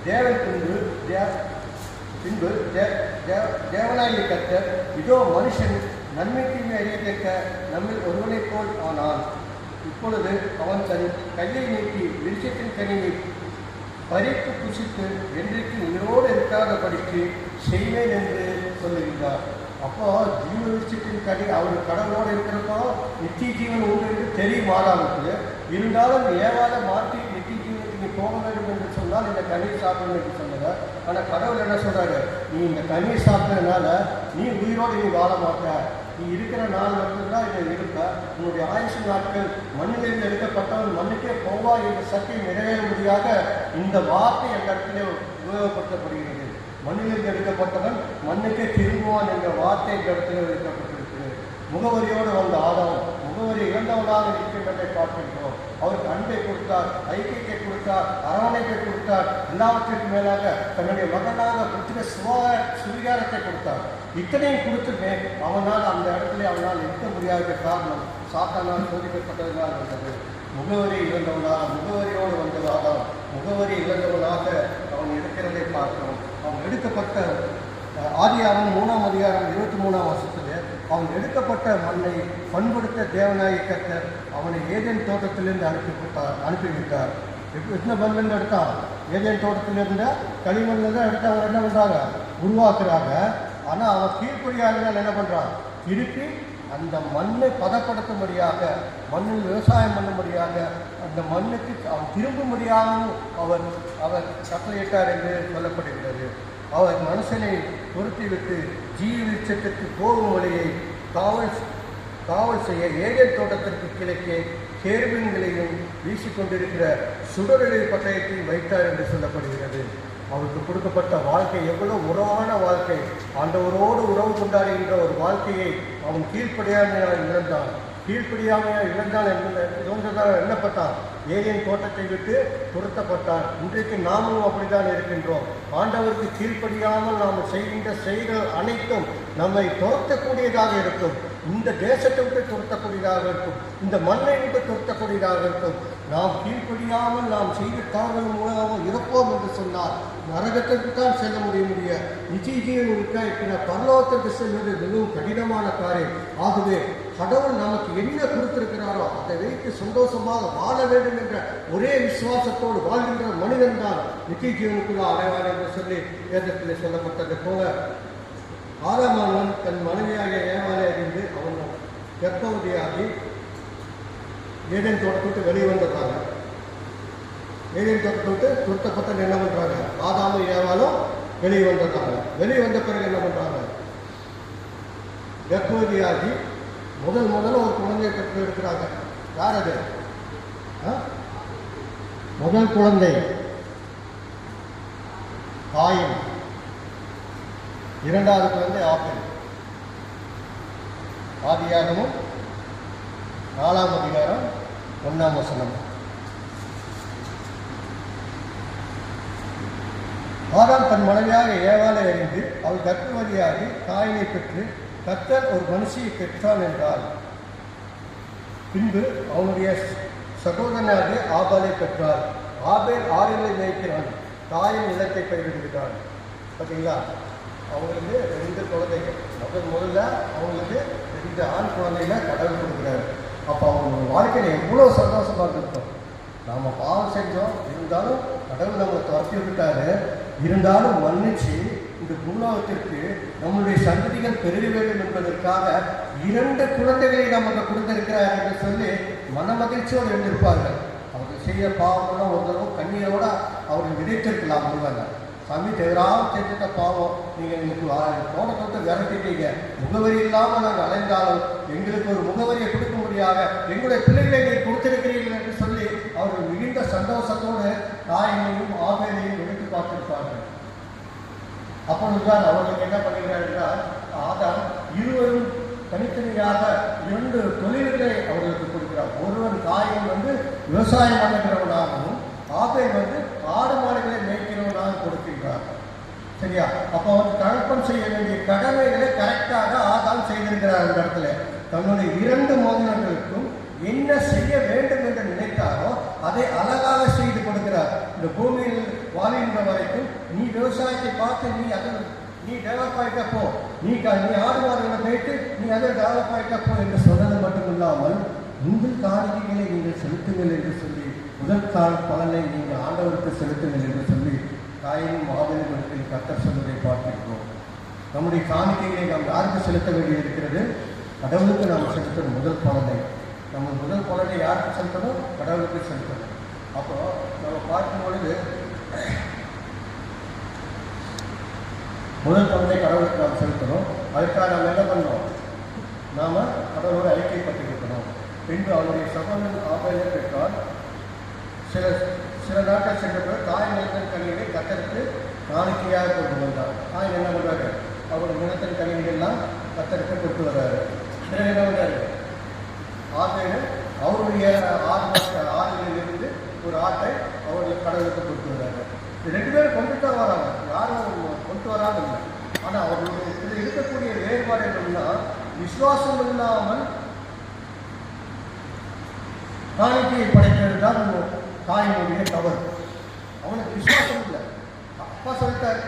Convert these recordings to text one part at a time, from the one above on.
தேவன் பின்பு தேவனாகிய கர்த்தர் இதோ மனுஷன் நன்மை தீமை அறியத்தக்க நம்மில் ஒருவனைப் போல் ஆனான். இப்பொழுது அவன் தன் கையை நீட்டி விருட்சத்தின் கனியை பறித்து புசித்து என்றைக்கு உயிரோடு இருக்காதபடிக்கு செய்வேன் என்று சொல்லுகிறார். அப்போ ஜீவ விருட்சத்தின் கனி அவர் கடவுளோடு இருக்கிறப்போ நித்திய ஜீவன் உண்டு என்று தெரியும் ஆதாமுக்கு. இருந்தாலும் ஏவாத மாற்றி நித்திய ஜீவனுக்கு நீ போக வேண்டும் என்று சொன்னால் இந்த கனியை சாப்பிடணும் என்று சொன்னது. ஆனால் கடவுள் என்ன சொல்றாரு, நீ இந்த கனியை சாப்பிட்டதுனால நீ உயிரோடு நீ வாழ மாட்ட, நீ இருக்கிற நாள் மட்டும்தான் இதை இருக்க, உன்னுடைய ஆயுசு நாட்கள் மண்ணிலிருந்து எடுக்கப்பட்டவன் மண்ணுக்கே போவா என்ற சத்தியம் நிறைவேறும்படியாக இந்த வார்த்தை எந்த இடத்திலே உபயோகப்படுத்தப்படுகிறது. மண்ணிலிருந்து எடுக்கப்பட்டவன் மண்ணுக்கே திரும்புவான் என்ற வார்த்தை இந்த இடத்திலே வைக்கப்பட்டிருக்கிறது. முகவரியோடு வந்த ஆதாம் முகவரி இழந்தவனாக இருக்கின்றதை பார்க்கின்றோம். அவருக்கு அன்பை கொடுத்தார், ஐக்கியத்தை கொடுத்தார், அரவணைப்பை கொடுத்தார், எல்லாவற்றிற்கும் மேலாக தன்னுடைய மகனாக புத்திர சுவீகாரத்தை கொடுத்தார். இத்தனையும் கொடுத்துமே அவனால் அந்த இடத்துல அவனால் இருக்க முடியாத காரணம் சாத்தானால் சோதிக்கப்பட்டதனால் வந்தது. முகவரி இழந்தவனாக முகவரியோடு வந்ததாக முகவரி இழந்தவனாக அவன் இருக்கிறதை பார்க்கிறோம். அவன் எடுக்கப்பட்ட ஆதியாகமம் 3ஆம் அதிகாரம் 23ஆம் வசனத்திலே அவன் எடுக்கப்பட்ட மண்ணை பண்படுத்த தேவனாகிய கர்த்தர் அவனை ஏதேன் தோட்டத்திலிருந்து அனுப்பிவிட்டார். எத்தனை மண்ணிலிருந்து எடுத்தான்? ஏதேன் தோட்டத்திலிருந்து களிமண்ணில் தான் எடுத்து அவங்க என்ன பண்ணுறாங்க, உருவாக்குறாங்க. ஆனால் அவன் கீழ்ப்படியாதனால் என்ன பண்ணுறான், திருப்பி அந்த மண்ணை பதப்படுத்தும்படியாக மண்ணில் விவசாயம் பண்ணும்படியாக அந்த மண்ணுக்கு அவன் திரும்பும்படியாகவும் அவர் கட்டளையிட்டார் என்று சொல்லப்படுகிறது. அவர் மனுஷனை பொருத்திவிட்டு ஜீவ விருட்சத்திற்கு போகும் வழியை காவல் செய்ய ஏதேன் தோட்டத்திற்கு கிழக்கே கேருபீன்களையும் வீசிக்கொண்டிருக்கிற சுடரொளி பட்டயத்தையும் வைத்தார் என்று சொல்லப்படுகிறது. அவருக்கு கொடுக்கப்பட்ட வாழ்க்கை எவ்வளவு உறவான வாழ்க்கை, ஆண்டவரோடு உறவு கொண்டாடுகின்ற ஒரு வாழ்க்கையை அவன் கீழ்ப்படியாமையால் இழந்தான். கீழ்ப்படியாமையால் இழந்தான் என்பதால் எண்ணப்பட்டான். ஏதேன் தோட்டத்தை விட்டு துரத்தப்பட்டான். இன்றைக்கு நாமும் அப்படித்தான் இருக்கின்றோம். ஆண்டவருக்கு கீழ்ப்படியாமல் நாம் செய்கின்ற செயல்கள் அனைத்தும் நம்மை துரத்தக்கூடியதாக இருக்கும். இந்த தேசத்தை விட்டு துரத்தக்கூடியதாக இருக்கும், இந்த மண்ணை விட்டு துரத்தக்கூடியதாக இருக்கும். நாம் கீழ்ப்படியாமல் நாம் செய்த தவறுகள் மூலமாக இருப்போம் என்று சொன்னால் நரகத்திற்கு தான் செல்ல முடிய நிச்சய பரலோகத்திற்கு செல்வது மிகவும் கடினமான காரியம். ஆகவே கடவுள் நமக்கு என்ன கொடுத்திருக்கிறாரோ அதை வைத்து சந்தோஷமாக வாழ வேண்டும் என்ற ஒரே விசுவாசத்தோடு வாழ்கின்ற மனிதன் தான் நித்திய ஜீவனுக்குள்ள அடைவார் என்று சொல்லி வேதத்தில் சொல்லப்பட்டது போல ஆதாமானவன் தன் மனைவியாக ஏவாளை அறிந்து அவன் கர்ப்பவதியாகி ஏதேன் தோட்டத்தை விட்டு வெளியே வந்துடுறாங்க. ஏதேன் தோட்டத்தை விட்டு துரத்தப்பட்ட என்ன பண்ணுறாங்க, ஆதாமும் ஏவாளும் வெளியே வந்துடுறாங்க. வெளியே வந்த பிறகு என்ன பண்ணுறாங்க, கர்ப்பவதியாகி முதல்ல ஒரு குழந்தையை பெற்று இருக்கிறாங்க. யார் அது? முதல் குழந்தை காயின், இரண்டாவது குழந்தை ஆபேல். ஆதியாகமம் 4ஆம் அதிகாரம் 1ஆம் வசனம். ஆதாம் தன் மனைவியாக ஏவாளை அறிந்து அவள் கர்ப்பவதியாகி காயினை பெற்று கர்த்தர் ஒரு மனுஷியை பெற்றான் என்றால் பின்பு அவனுடைய சகோதரனாகிய ஆபாலை பெற்றார். ஆபேல் ஆறுகளை மேய்க்கிறான், காயின் நிலத்தை பயிரிடுகிறான். பார்த்தீங்களா, அவங்களுக்கு 2 குழந்தைகள். முதல்ல அவங்களுக்கு 2 ஆண் குழந்தைகளை கடவுள் கொடுக்குறாரு. அப்போ அவங்க வாழ்க்கையில் எவ்வளோ சந்தோஷமாக இருந்திருக்கும். நாம் பாவம் செஞ்சோம், இருந்தாலும் கடவுள் நம்மளை துரத்தி விட்டாரு. இருந்தாலும் மன்னிச்சு இந்த பூலோகத்திற்கு நம்முடைய சந்ததிகள் பெருக வேண்டும் என்பதற்காக 2 குழந்தைகளை நமக்கு கொடுத்திருக்கிறார் என்று சொல்லி மன மகிழ்ச்சியோடு இருந்திருப்பார்கள். அவர்கள் செய்ய பாவங்களும் ஒரு தடவை கண்ணீரோட அவர்கள் விதைத்திருக்கலாம். முருகன் சாமி தேவராக செஞ்சுட்ட பாவம், நீங்கள் எங்களுக்கு தோட்டத்தை விரட்டிட்டீங்க, முகவரி இல்லாமல் நாங்கள் அலைந்தாலும் எங்களுக்கு ஒரு முகவரியை கொடுக்க முடியாத எங்களுடைய பிள்ளைகளை நீங்கள் கொடுத்திருக்கிறீர்கள் என்று சொல்லி அவர்கள் மிகுந்த சந்தோஷத்தோடு காயினையும் ஆபேலையும் எடுத்து பார்த்திருப்பார்கள். அப்பொழுதுதான் அவர்களுக்கு என்ன பண்ணுகிறார் என்றால், ஆதாம் இருவரும் தனித்தனியாக 2 தொழில்களை அவர்களுக்கு கொடுக்கிறார். ஒருவன் காயின் விவசாயம் பண்ணுகிறவனாகவும் ஆபேல் ஆடு மாடுகளை மேய்க்கிறவனாக கொடுக்கின்றார். சரியா? அப்போ தகப்பன் செய்ய வேண்டிய கடமைகளை கரெக்டாக ஆதாம் செய்திருக்கிறார். அந்த இடத்துல தன்னுடைய 2 மகன்களுக்கும் என்ன செய்ய வேண்டும் என்று நினைத்தாரோ அதை அழகாக செய்து கொடுக்கிறார். இந்த பூமியில் வாழ்கின்ற வரைக்கும் நீ விவசாயத்தை பார்த்து நீ டெவலப் ஆகிட்டப்போ நீ ஆடு மாடுகளை போயிட்டு நீ அதை டெவலப் ஆகிட்டப்போ என்று சொன்னது மட்டுமில்லாமல் உங்கள் காணிக்கைகளை நீங்கள் செலுத்துங்கள் என்று சொல்லி முதல் பலனை நீங்கள் ஆண்டவருக்கு செலுத்துங்கள் என்று சொல்லி தாயின் ஆபேலின் கர்த்தர் சொன்னதை பார்த்திருக்கிறோம். நம்முடைய காணிக்கைகளை நாம் யாருக்கு செலுத்த வேண்டியது இருக்கிறது? கடவுளுக்கு நாம் செலுத்தணும். முதல் பலனை யாருக்கு செலுத்தணும்? கடவுளுக்கு செலுத்தணும். அப்போ நம்ம பார்க்கும் பொழுது முதல் பலனை கடவுளுக்கு நாம் செலுத்தணும். அதுக்காக நாம் என்ன பண்ணோம்? நாம் கடவுளோடு ஐக்கியப்பட்டிருக்கணும். பின்பு அவனுடைய சகோதரன் ஆபேலை பெற்றால் சில நாட்கள் சென்ற பிறகு தாய் நிலத்தின் கனிகளை கத்தருக்கு காணிக்கையாக கொண்டு வந்தார். தாய் என்ன பண்ணுறாரு? அவருடைய நிலத்தின் கனிகள்லாம் கத்தருக்கு கொண்டு வர்றாரு. பிறகு என்ன பண்ணுறாரு? ஆபேல் அவருடைய ஆறுகளிலிருந்து ஒரு ஆட்டை அவருடைய கடவுளுக்கு கொண்டு வர்றாரு. ரெண்டு பேரும் கொண்டு தான் வராங்க, யாரும் கொண்டு வராங்க இல்லை. ஆனால் அவர்களுடைய இதில் இருக்கக்கூடிய வேறுபாடு என்னன்னா, விசுவாசம் இல்லாமல் காணிக்கையை படைக்கிறது தான் தாயினுடைய தவறு. அவனுக்கு விசுவாசம் இல்லை. அப்பா சொல்லிட்டார்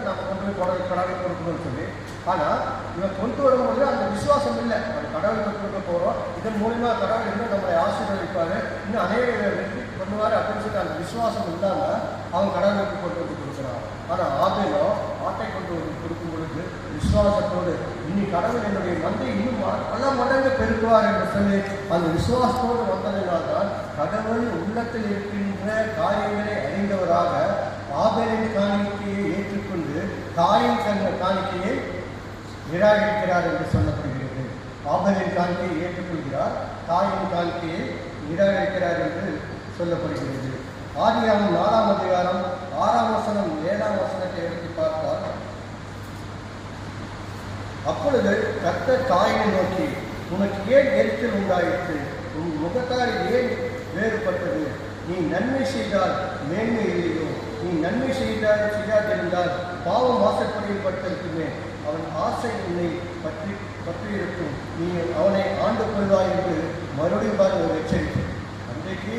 நம்ம கொண்டு போய் கடவுள் கொடுக்கணும்னு சொல்லி. ஆனால் இவன் கொண்டு வரும்போது அந்த விசுவாசம் இல்லை. அந்த கடவுளுக்கு கொடுக்க போகிறோம், இதன் மூலிமா கடவுள் இன்னும் நம்மளை ஆசீர்வதிப்பார், இன்னும் அநேக வெற்றி பண்ணுவார் அப்படின்னு சொல்லி அந்த விசுவாசம் இல்லாமல் அவன் கடவுளுக்கு கொண்டு வந்து கொடுக்குறான். ஆனால் ஆபேலோ ஆட்டை கொண்டு வந்து கொடுக்கும் பொழுது விசுவாசத்தோடு இனி கடவுள் என்னுடைய மந்தை இன்னும் பல மடங்கு பெருக்குவார் என்று சொல்லி அந்த விசுவாசத்தோடு வந்ததினால்தான் கடவுள் உள்ளத்தில் இருக்கின்ற காரியங்களை அறிந்தவராக ஆபேலின் காணிக்கையை ஏற்றுக்கொண்டு தாயின் காணிக்கையை நிராகரிக்கிறார் என்று சொல்லப்படுகிறது. ஆபேலின் காணிக்கையை ஏற்றுக்கொள்கிறார், தாயின் காணிக்கையை நிராகரிக்கிறார் என்று சொல்லப்படுகிறது. ஆதியாகமம் 4ஆம் அதிகாரம் 6ஆம் வசனம் 7ஆம் வசனத்தை எடுத்து பார்த்தால், அப்பொழுது கர்த்தர் காயினை நோக்கி, உனக்கு ஏன் எரிச்சல் உண்டாயிற்று? உன் முகத்தால் ஏன் வேறுபட்டது? நீ நன்மை செய்தால் மேன்மை இல்லையோ? நீ நன்மை செய்யாதிருந்தால் பாவம் வாசற்படியில் பட்டிருக்குமே. அவன் ஆசை உன்னை பற்றியிருக்கும், நீ அவனை ஆண்டு கொள்வாய் என்று மறுபடியும் ஒரு எச்சரிக்கை. அன்றைக்கு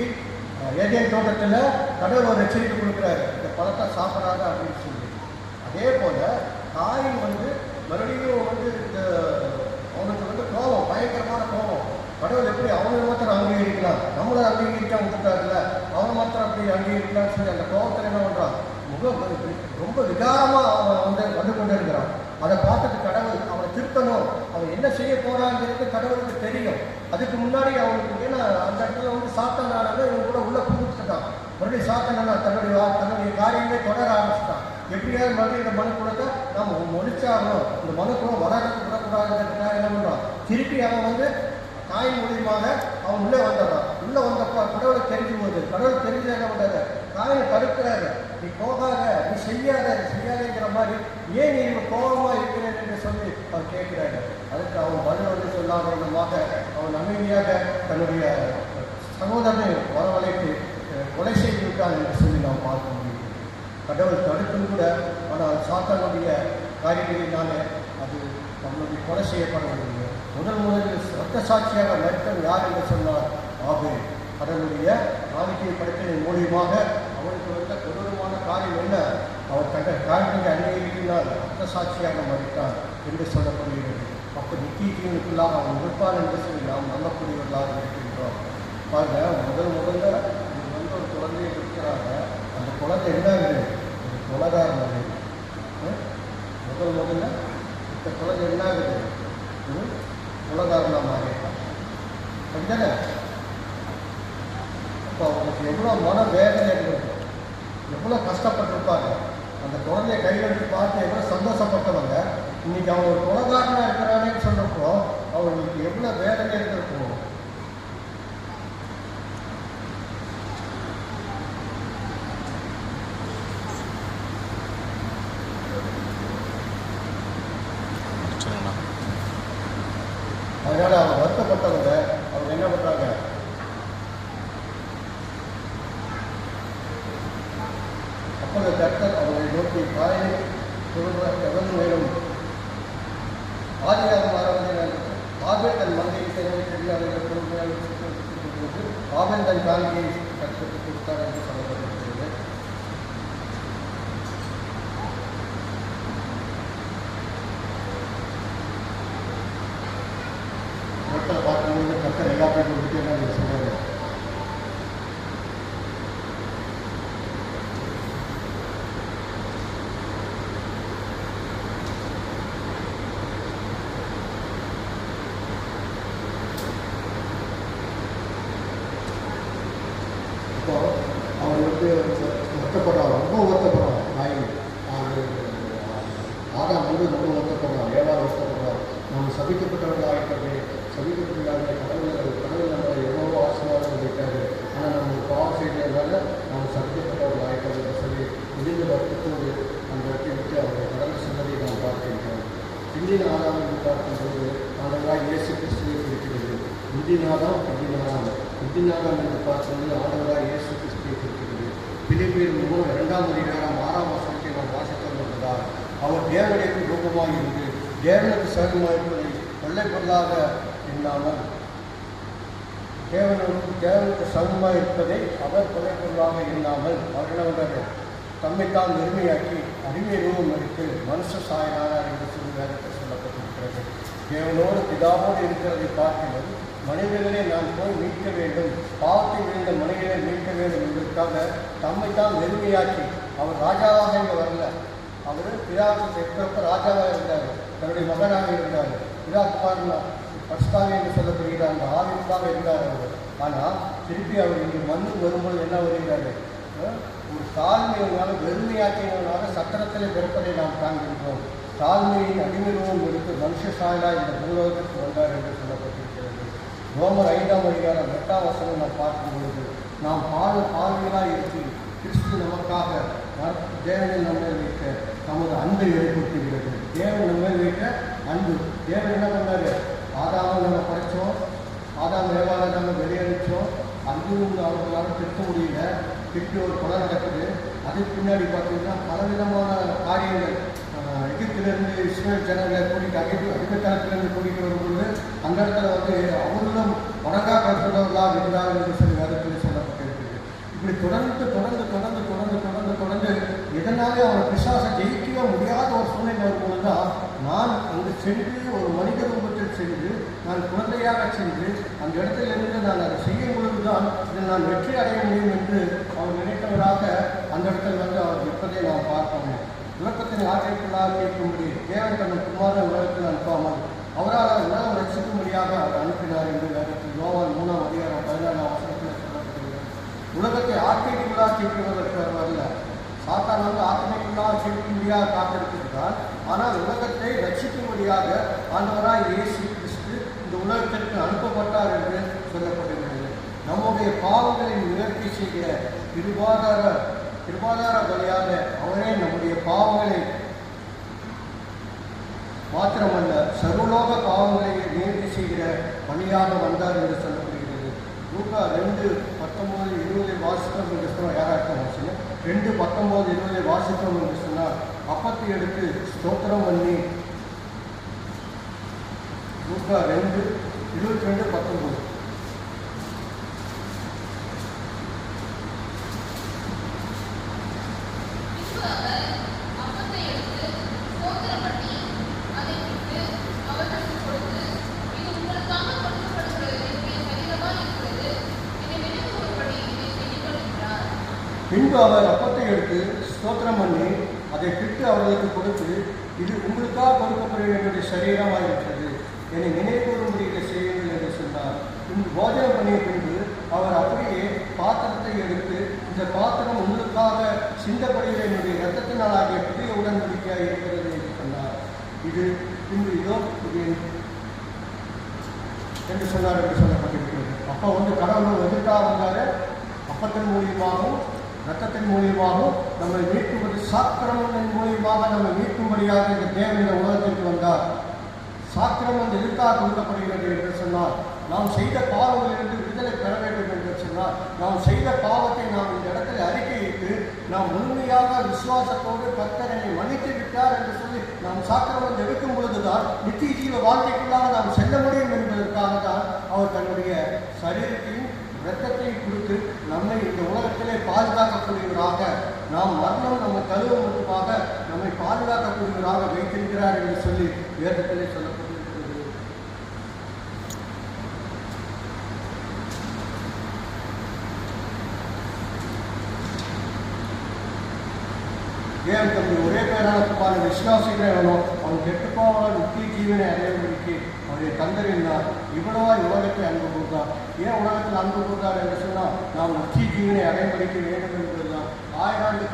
ஏதேன் தோட்டத்தில் கடவுள் ஒரு எச்சரிக்கை கொடுக்குறாரு, இந்த பழத்தை சாப்பிடாத அப்படின்னு சொல்லி. அதே போல தாயின் மறுபடியும் இந்த அவனுக்கு கோபம், பயங்கரமான கோபம். கடவுள் எப்படி அவனை மாத்திரம் அங்கீகரிக்கலாம், நம்மளை அங்கீகரிக்க விட்டுட்டாருல்ல, அவனை மாத்திரம் அப்படி அங்கீகரிக்கலாம்னு சொல்லி அந்த கோபத்தில் என்ன பண்ணுறான்? ரொம்ப விகாரமாக அவன் வந்து கொண்டு இருக்கிறான். அதை பார்த்துட்டு கடவுள் அவனை திருத்தணும், அவன் என்ன செய்ய போறாங்கிறது கடவுளுக்கு தெரியும். அதுக்கு முன்னாடி அவனுக்கு ஏன்னா அந்த இடத்துல சாத்தானானது இவன் கூட உள்ள புகுத்துட்டான். மறுபடியும் சாத்தானா தன்னுடைய காரியங்களை தொடர ஆரம்பிச்சுட்டான். எப்படியாவது மறுபடியும் இந்த மனுக்குளத்தை நம்ம முடிச்சாகணும், இந்த மனுக்குளம் வராதுக்கு விடக்கூடாதுன்றதுக்காக என்ன பண்ணுறான்? திருப்பி அவன் தாய் மூலியமாக அவன் உள்ளே வந்துடுறான். உள்ளே வந்தப்போ கடவுளை தெரிஞ்சு போகுது. கடவுள் தெரிஞ்சு என்ன பண்ணுறாரு? தாயை தடுக்கிறாரு, நீ போகாத, நீ செய்யாதேங்கிற மாதிரி, ஏன் நீ கோபமாக இருக்கிறேன் என்று சொல்லி அவர் கேட்கிறாரு. அதுக்கு அவன் பதில் சொல்லாத விதமாக அவன் அமைதியாக தன்னுடைய சகோதரனை வரவழைத்து கொலை செய்து விட்டான் என்று சொல்லி நாம் பார்க்க முடியும். கடவுள் தடுத்தும் கூட, ஆனால் சாத்தானுடைய காரியங்களினாலே அது நம்மளுடைய கொலை செய்யப்படவில்லை. முதலில் ரத்த சாட்சியாக மரித்தவர் யார் என்று சொன்னார்? ஆபேல். கடவுளுடைய காணிக்கையை படைத்தலின் மூலியமாக அவனுக்கு வந்த கொடூரமான காரியம் என்ன? அவர் கண்ட காரியத்தை அங்கீகரிக்கிறார், ரத்த சாட்சியாக மரித்தார் என்று சொல்லப்படுகிறது. அப்போ நித்திய ஜீவனுக்குள்ளாக அவன் இருப்பான் என்று சொல்லி நாம் நம்பக்கூடியவர்களாக இருக்கின்றோம். பாருங்க, முதல்ல ஒரு குழந்தையை இருக்கிறாங்க. அந்த குழந்தை என்ன ஆகுது? ஒரு கொலகாரம் அது. முதல்ல இந்த குழந்தை என்ன ஆகுது? உலகாரமாக மாறிட்டான். அப்படித்தானே? அப்போ அவங்களுக்கு எவ்வளோ மன வேதனை இருந்திருக்கும், எவ்வளோ கஷ்டப்பட்டிருப்பாங்க. அந்த குழந்தைய கையெழுத்து பார்த்து எவ்வளோ சந்தோஷப்பட்டவங்க இன்னைக்கு அவங்க ஒரு உலகாரனாக இருக்கிறானேன்னு சொல்றப்போ அவங்களுக்கு எவ்வளோ வேதனை இருந்திருக்கும். அதனால அவங்க வருத்தப்பட்டவங்க அவங்க என்ன பண்றாங்க? அப்போது கர்த்தர் அவங்களை நோக்கி, காயை எவன் மேலும் ஆதியாகமம் 6ஆம் அதிகாரம், ஆபேல் தன் மந்தையை அவர்கள் பொறுமையாக ஆபேல் தன் காணிக்கையை கர்த்தருக்கு கொடுத்தார் என்று சொல்லப்பட்டிருக்கிறது. வருத்தப்படுறான், ரொம்ப வருத்தப்படுறான். ஆதாம் ரொம்ப வருத்தப்படுறான், ஏவாள் வருத்தப்படுறான். நாம் சபிக்கப்பட்டவர்கள் ஆகிட்டது, சபிக்கப்பட்டவர்களாக கடவுள் நம்மளை எவ்வளவோ ஆசீர்வாதம் வைத்தாரு. ஆனால் நம்ம பாவம் செய்ததுனால நாம் சபிக்கப்பட்டவர்கள் ஆகிட்டது என்று சொல்லி முடிந்த வருத்தத்தோடு அந்த இடத்தை விட்டு அவருடைய கடவுள் சொன்னதை நாம் பார்க்கின்றோம். பிந்தின ஆதாம் என்று பார்க்கும்போது ஆண்டவராய் இயேசு கிறிஸ்துவை குறிக்கிறது. முந்தினாதாம் முந்தினாதாம் என்று பார்க்கும்போது ஆண்டவராய் இயேசு கிறிஸ்துவை குறிக்கிறது. பிலிப்பியர் 2ஆம் அதிகாரம் 6ஆம் வசனத்தை நாம் வாசித்தோம் என்பதால் அவர் தேவனுடைய ரூபமாக இருந்து தேவனுக்கு சகமாயிருப்பதை கொள்ளை பொருளாக எண்ணாமல் தேவனுக்கு சமமாக இருப்பதை அவர் கொலை பொருளாக எண்ணாமல் அவர் என்ன தம்மைத்தான் வெறுமையாக்கி அறிவை ரூபம் எடுத்து மனுஷ சாயனானார் என்று சொல்லி வேதத்தில் சொல்லப்பட்டிருக்கிறது. தேவனோடு பிதாவோடு இருக்கிறதை பார்க்கிறது. மனிதர்களை நான் போய் மீட்க வேண்டும், பாவத்தை விழுந்த மனிதர்களை மீட்க வேண்டும் என்பதற்காக தம்மைத்தான் வெறுமையாக்கி, அவர் ராஜாவாக இங்கே வரல. அவர் பிதாவுக்கு எப்ப ராஜாவாக இருந்தார், தன்னுடைய மகனாக இருந்தார். பிதாக்குமார் பஸ்தாவி என்று சொல்லப்படுகிற அந்த ஆவிற்காக இருந்தார் அவர். ஆனால் திருப்பி அவர் இங்கே மண்ணுக்கு வரும்போது என்ன வருகிறார், ஒரு தாழ்மையினால வெறுமையாக்கியவனால சத்திரத்தில் பிறப்பதை நாம் காண்கின்றோம். தாழ்மையின் அடிமையுடன் எடுத்து மனுஷ சாயலாக இந்த பூலோகத்திற்கு வந்தார் என்று சொல்லப்பட்டிருக்கிறது. ரோமர் 5ஆம் அதிகாரம் 8ஆம் வசனம் நாம் பார்க்கும்பொழுது நாம் பாவிகளாக இருக்கு கிறிஸ்து நமக்காக தேவனை நம்மை வைக்க நமது அன்பை வெளிப்படுத்துகிறது. தேவன் நம்மை வைக்க அன்பு. தேவன் என்ன பண்ணாரு, ஆதாமை நம்ம படைத்தோம், ஆதாம் ஏவாளை நம்ம வெளியடித்தோம். அன்பும் அவர்களால் திருத்த முடியல, திருப்பி ஒரு கொலை நடக்குது. அதுக்கு பின்னாடி பார்த்தீங்கன்னா பலவிதமான காரியங்கள். எகிப்திலிருந்து இஸ்ரேல் ஜனங்களை கூட்டிட்டு அடிமைத்தனத்திலிருந்து கூட்டிகிட்டு வரும்போது அந்த இடத்துல அவர்களும் வணங்கா கருத்துள்ளவர்களாக இருந்தார்கள் என்று சொல்லி வேதத்தில் சொல்லப்பட்டிருக்கிறது. இப்படி தொடர்ந்து எதனாலே அவன் பிசாசை ஜெயிக்கவே முடியாத ஒரு சூழ்நிலை வரும்போது தான் நான் அங்கு சென்று ஒரு மனித ரூபத்தில் சென்று நான் குழந்தையாக சென்று அந்த இடத்திலிருந்து நான் அதை செய்யும் பொழுதுதான் இதில் நான் வெற்றி அடைய முடியும் என்று அவர் நினைத்தவராக அந்த இடத்தில் அவர் இருப்பதை நாம் பார்ப்போம். உலகத்தின் ஆட்சிக்குள்ளாக கேட்கும்படி தேவன் தன் குமாரன் உலகத்தில் அனுப்பாமல் அவரால் உலகம் ரசிக்கும்படியாக அவர் அனுப்பினார் என்று வேதத்தில் யோவான் 3ஆம் அதிகாரம் 14ஆம் வசனத்தில் சொல்லப்படுகிறது. உலகத்தை ஆட்சிக்குள்ளாக கேட்கிறதற்கு வரல. சாத்தான் ஆத்மைக்குள்ளாக கேட்கும்படியாக காத்திருக்கிறார். ஆனால் உலகத்தை ரட்சிக்கும்படியாக ஆண்டவராய் இயேசு கிறிஸ்து இந்த உலகத்திற்கு அனுப்பப்பட்டார் என்று சொல்லப்படுகிறது. நம்முடைய பாவங்களை நிவர்த்தி செய்கிற கிருபாதார பலியாக அவரே நம்முடைய பாவங்களை மாத்திரமல்ல சர்வலோக பாவங்களை நிவர்த்தி செய்கிற பலியாக வந்தார் என்று சொல்லப்படுகிறது. லூக்கா 2:19-20 வாசித்தோம் என்று சொன்னால் யாராட்டம் வாசிங்க 2:19-20 வாசித்தோம் என்று சொன்னால் அப்பத்தை எடுத்து ஸ்தோத்திரம் பண்ணி லூக்கா 2:22-19 பின்பு அவர் அப்பத்தை எடுத்து ஸ்தோத்திரம் பண்ணி அதை பிட்டு அவர்களுக்கு கொடுத்து இது உங்களுக்காக கொடுக்கப்பட என்னுடைய சரீரமாக இருக்கிறது, என்னை நினைவுகூறும்படி இதை செய்யுங்கள் என்று சொன்னார். இந்த போஜனம் பண்ணிய பின்பு அவர் அப்படியே பாத்திரத்தை எடுத்து இந்த பாத்திரம் உங்களுக்காக சிந்தப்படுகிற என்னுடைய இரத்தத்தினால் ஆகிய புதிய உடன்படிக்கையாக இருக்கிறது என்று சொன்னார். இது பின்பு இதோ இது என்று சொன்னார் என்று சொல்லப்பட்டிருக்கிறது. அப்போ கடவுள் எதிர்க்காக வந்தார். அப்பத்தின் மூலியமாகவும் ரத்தத்தின் மூலியமாகவும் நம்மை மீட்கும்படி சாக்கிரமத்தின் மூலியமாக நம்மை மீட்கும்படியாக இந்த தேவன் இந்த உலகத்திற்கு வந்தார். சாக்கிரமம் எதிர்க்காக கொடுக்கப்படுகிறது என்று சொன்னால் நாம் செய்த பாவங்களிலிருந்து விடுதலை பெற வேண்டும் என்று சொன்னால் நாம் செய்த பாவத்தை நாம் இந்த இடத்துல அறிக்கையிட்டு நாம் முழுமையாக விசுவாசத்தோடு கர்த்தர் என்னை மன்னித்து விட்டார் என்று சொல்லி நாம் சாக்கிரமம் எடுக்கும் பொழுதுதான் நித்திய ஜீவ வாழ்க்கைக்குள்ளாக நாம் செல்ல முடியும் என்பதற்காக தான் அவர் தன்னுடைய சரீரத்தையும் இரத்தத்தை கொடுத்து நம்மை இந்த உலகத்திலே பாதுகாக்கக்கூடியவராக நாம் மரணம் நம்ம தழுவமுகமாக நம்மை பாதுகாக்கக்கூடியவராக வைத்திருக்கிறார் என்று சொல்லி வேதத்திலே சொல்லப்பட்டிருக்கிறது. ஏன் தம்முடைய ஒரே பேரான குமாரன் விசுவாசிக்கிறவனோ அவன் கெட்டுப்போவான் நித்திய ஜீவனை அடையும்படிக்கு அவருடைய தந்தரினார் இவ்வளவாய் உலகத்தை அன்பு கூர்ந்தார். ஏன் உலகத்தில் அன்பு கூர்ந்தார் என்று சொன்னால் நாம் நித்திய ஜீவனை அடையும்படிக்க வேண்டும் என்பதுதான். 1000 ஆண்டு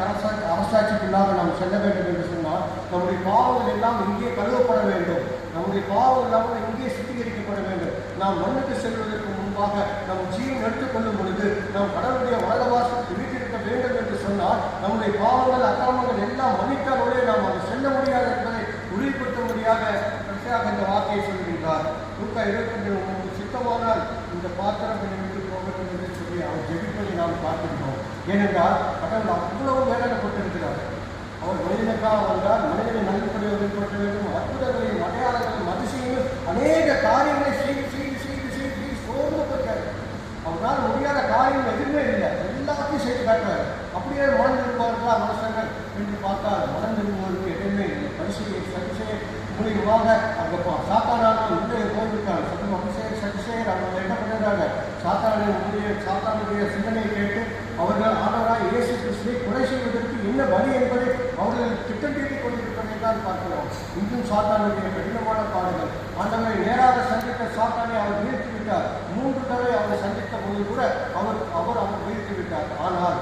அரசாட்சிக்குள்ளாக நாம் செல்ல வேண்டும் என்று சொன்னால் நம்முடைய பாவங்கள் எல்லாம் இங்கே கழுவப்பட வேண்டும். நம்முடைய பாவம் இல்லாமல் இங்கே சுத்திகரிக்கப்பட வேண்டும். நாம் மண்ணுக்கு செல்வதற்கு முன்பாக நம் ஜீவன் எடுத்துக்கொள்ளும் பொழுது நாம் கடவுளுடைய வலதுவாசலுக்கு வீட்டிருக்க வேண்டும் என்று சொன்னால் நம்முடைய பாவங்கள் அக்கிரமங்கள் எல்லாம் மன்னித்தாலே நாம் அதை செல்ல முடியாது என்பதை உறுதிப்படுத்தும்படியாக கடைசியாக இந்த வார்த்தையை சொல்கின்றார். லூக்கா 22 சித்தமானால் இந்த பாத்திரம் விட்டு போகட்டும் என்று சொல்லி அவர் ஜெபிப்பதை நாம் பார்க்கின்றோம். ஏனென்றால் கடவுள் அவ்வளவு வேதனைப்பட்டிருக்கிறார். அவர் மனிதனுக்காக வந்தால் மனிதனை நன்மைப்படி வெளிப்பட வேண்டும். அற்புதங்களையும் அடையாளங்களையும் அதிசயங்களும் அநேக காரியங்களை செய்து சோர்ந்துபட்டார். அவரால் முடியாத காரியம் எதுவுமே இல்லை, எல்லாத்தையும் செய்து காட்டுறாரு. அப்படியே மனம் திரும்புவார்களா மனுஷங்கள் என்று பார்த்தால் மனம் திரும்புவதற்கு எதுவுமே இல்லை. சதிசெயர் மூலியமாக அங்கே சாத்தானான உள்ளே போயிருக்காங்க. சதிசெயர் அவங்க என்ன பண்ணுறாங்க, சாத்தானுடைய சிந்தனையை கேட்டு அவர்கள் ஆண்டவராய் இயேசு கிறிஸ்துவை கொலை செய்வதற்கு என்ன வழி என்பதை அவர்கள் திட்டம் தீட்டிக் கொண்டிருப்பதை தான் பார்க்கிறோம். இன்றும் சாத்தானுடைய கடினமான பாடுகள். ஆண்டவரை நேராக சந்தித்த சாத்தானை அவர் வீழ்த்தி விட்டார். 3 தடவை அவரை சந்தித்த போது கூட அவர் வீழ்த்தி விட்டார். ஆனால்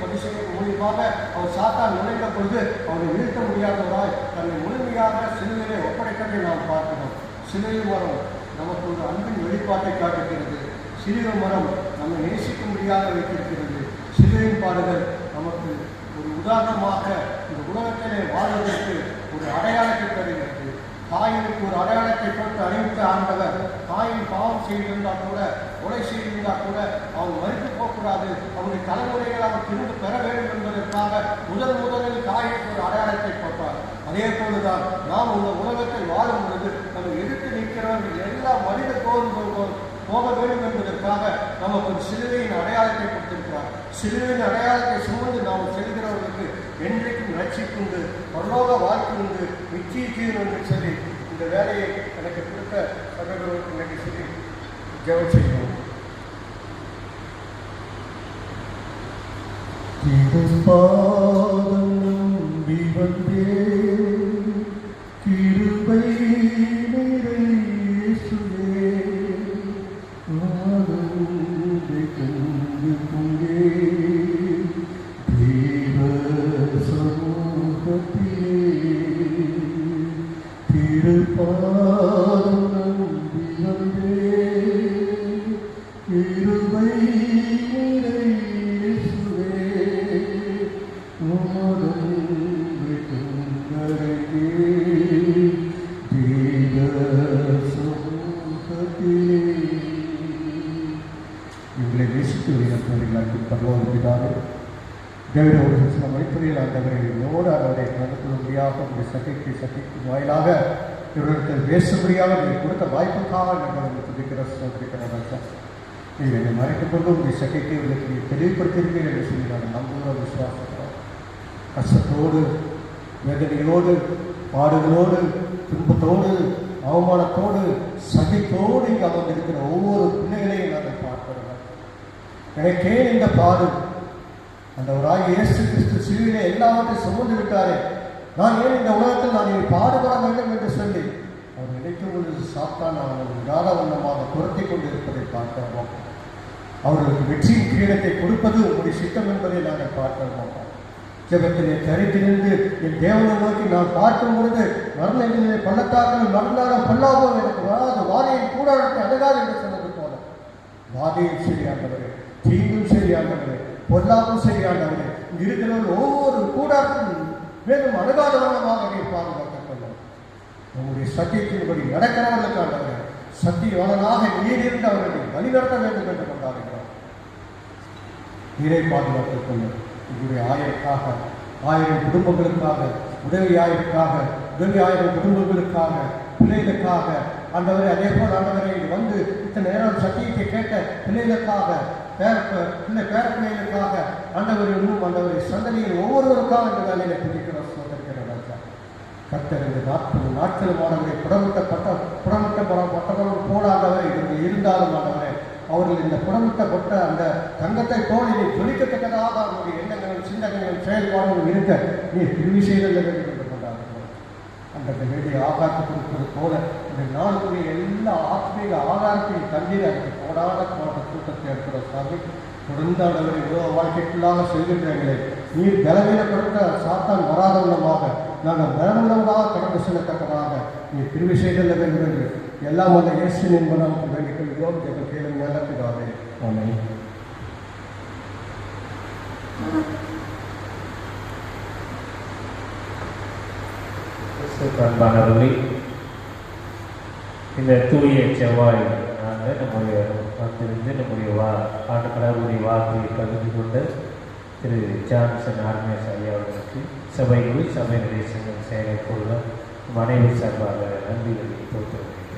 பதிசெயர் மூலியமாக அவர் சாத்தான் நுழைந்த பொழுது அவரை வீழ்த்த முடியாதவராய் தன்னை முழுமையாக சிலுவையிலே ஒப்படைத்ததை நாம் பார்க்கிறோம். சிலுவை மரம் நமக்கு ஒரு அன்பின் வெளிப்பாட்டை காட்டுகிறது. சிலுவை மரம் நம்மை நேசிக்க முடியாத வைத்திருக்கிறது. சிலுவையின் பாடுகள் நமக்கு ஒரு உதாரணமாக இந்த உலகத்திலே வாழ்வதற்கு ஒரு அடையாளத்தை தருகிறது. தாயினுக்கு ஒரு அடையாளத்தை போட்டு அறிவித்த ஆண்டவர் தாயின் பாவம் செய்திருந்தால் கூட, கொலை செய்திருந்தால் கூட அவன் மறுத்து போகக்கூடாது. அவனுடைய தலைமுறைகள் அவன் திரும்ப பெற வேண்டும் என்பதற்காக முதலில் தாயினுக்கு ஒரு அடையாளத்தை போட்டார். அதே போலதான் நாம் இந்த உலகத்தில் வாழும் பொழுது நம்ம எதிர்த்து நிற்கிறவர்கள் எல்லா மனித போக வேண்டும் என்பதற்காக நமக்கு ஒரு சிலுவையின் அடையாளத்தை கொடுத்திருக்கிறார். சிலுவையின் அடையாளத்தை சுமந்து நாம் செல்கிறவர்களுக்கு என்றைக்கும் ரட்சிக்குண்டு, பரலோக வாழ்க்கை உண்டு, நிச்சய ஜீவன் என்று சொல்லி இந்த வேலையை எனக்கு கொடுத்த சகோதரர்களுக்கு இன்னைக்கு சொல்லி ஜெபம் செய்வோம். கிருபை வாயிலாக இவர்களுக்கு பேசும்படியாக நீங்கள் கொடுத்த வாய்ப்புக்காக நாங்கள் துதிக்கிற சோதரிக்கிறோம். நீங்கள் என்னை மறைத்துக் கொண்டு உங்களுடைய சட்டைக்கு இவர்களுக்கு நீங்கள் தெளிவுபடுத்தியிருக்கீர்கள் என்று சொல்லி நாங்கள் நம்புகிறோம், விசுவாசப்படுறோம். கஷ்டத்தோடு, வேதனையோடு, பாடுகளோடு, துன்பத்தோடு, அவமானத்தோடு, சதித்தோடு இங்கே அமர்ந்திருக்கிற ஒவ்வொரு பிள்ளைகளையும் நாங்கள் பார்க்கிறோம். எனக்கே இந்த பாடு அந்த ஒரு இயேசு கிறிஸ்து சிலுவையிலே எல்லாவற்றையும் சுமந்து விட்டாரே, நான் ஏன் இந்த உலகத்தில் நான் இதை பாடுபட வேண்டும் என்று சொல்லி அவர் நினைக்கும் பொழுது சாத்தான் அவர்கள் விடாத வண்ணமாக துரத்தி கொண்டு இருப்பதை பார்க்கிறோம். அவர்களுக்கு வெற்றியின் கிரீடத்தை கொடுப்பது உங்களுடைய சித்தம் என்பதை நாங்கள் பார்க்கிறோம். ஜெபத்திலே தரித்திருந்து என் தேவனை நோக்கி நான் பார்க்கும் பொழுது மரண பள்ளத்தாக்கள் நடந்தாலும் பல்லாவோ எனக்கு வராது, வாதையின் கூடாரத்தை அணுகாது என்று சொன்னது போல வாதையும் சரியானவரே, தீங்கும் சரியானவரே, பொல்லாவும் சரியானவரே, இங்கு இருக்கிறவர்கள் ஒவ்வொரு கூடாரத்திலும் மேலும் அணுகாத வண்ணமாக நீ பாதுகாத்துக் கொள்ளும். உங்களுடைய சத்தியத்தின்படி நடக்கிறவர்களுக்கானவர்கள் சத்தியவாளனாக நீர் இருந்து அவர்களை வழிநடத்த வேண்டும் என்று கொண்டாடுகிறோம். நீரை பாதுகாத்துக் கொள்ளும். உங்களுடைய ஆயருக்காக, 1000 குடும்பங்களுக்காக, உதவி 1000 குடும்பங்களுக்காக, பிள்ளைகளுக்காக ஆண்டவரை, அதே போல் ஆண்டவரை வந்து இத்தனை நேரம் சத்தியத்தை கேட்ட பிள்ளைகளுக்காக, பேரப்பிள்ளைகளுக்காக ஆண்டவரை இன்னும் ஆண்டவரை சந்ததியில் ஒவ்வொருவருக்காக இந்த வேலையில பிடிக்கிறோம். சோதரிக்கிற ராஜா கர்த்தர் இந்த 40 நாட்களும் ஆண்டவரை புடமிட்டப்பட்டவர்கள் போல ஆண்டவரை இவர்கள் இருந்தாலும் ஆண்டவரை அவர்கள் இந்த புடமிட்டப்பட்ட அந்த தங்கத்தை போல் இதை ஜொலிக்கத்தக்கதாக அவருடைய எண்ணங்களும் சிந்தனைகளும் செயல்பாடுகளும் இருக்க நீ திருவி செய்தல் வேண்டும் என்று கொண்டாடுகிறோம். அந்த வேண்டிய ஆகாரத்தை கொடுப்பது போல இந்த நாளுக்குரிய எல்லா ஆத்மீக ஆகாரத்தையும் தண்ணீர் அதற்கு போடாத போன்ற கூட்டத்தை இருக்கிற சாமி தொடர்ந்து ஆண்டவரை உலக வாழ்க்கைக்குள்ளாக செல்கின்றவர்களை நீர் பலவீனப்படுத்த சாத்தான் வராதவனமாக நாங்கள் பலவீனமாக கடந்து செல்லத்தக்கதாக நீர் கிருபை செய்தல்ல வேண்டும் என்று எல்லாம் அந்த இயேசு என்பதால் வேண்டிக் கொள்கிறோம். எங்கள் கேளும் நல்ல பிதாவே. ஆமென். அன்பானவர்களே, இந்த தூய செவ்வாய் நாங்கள் நம்முடைய வந்திருந்து நம்முடைய கடவுளுடைய வார்த்தையை பகிர்ந்து கொண்ட திரு ஜான்சன் ஆர்மேஸ் ஐயா அவர்களுக்கு சபைக்குள் சபை நிலைய சங்கம் செயலை கொள்ள மனைவி சார்பாக நன்றிகளை போற்றுகிறேன்.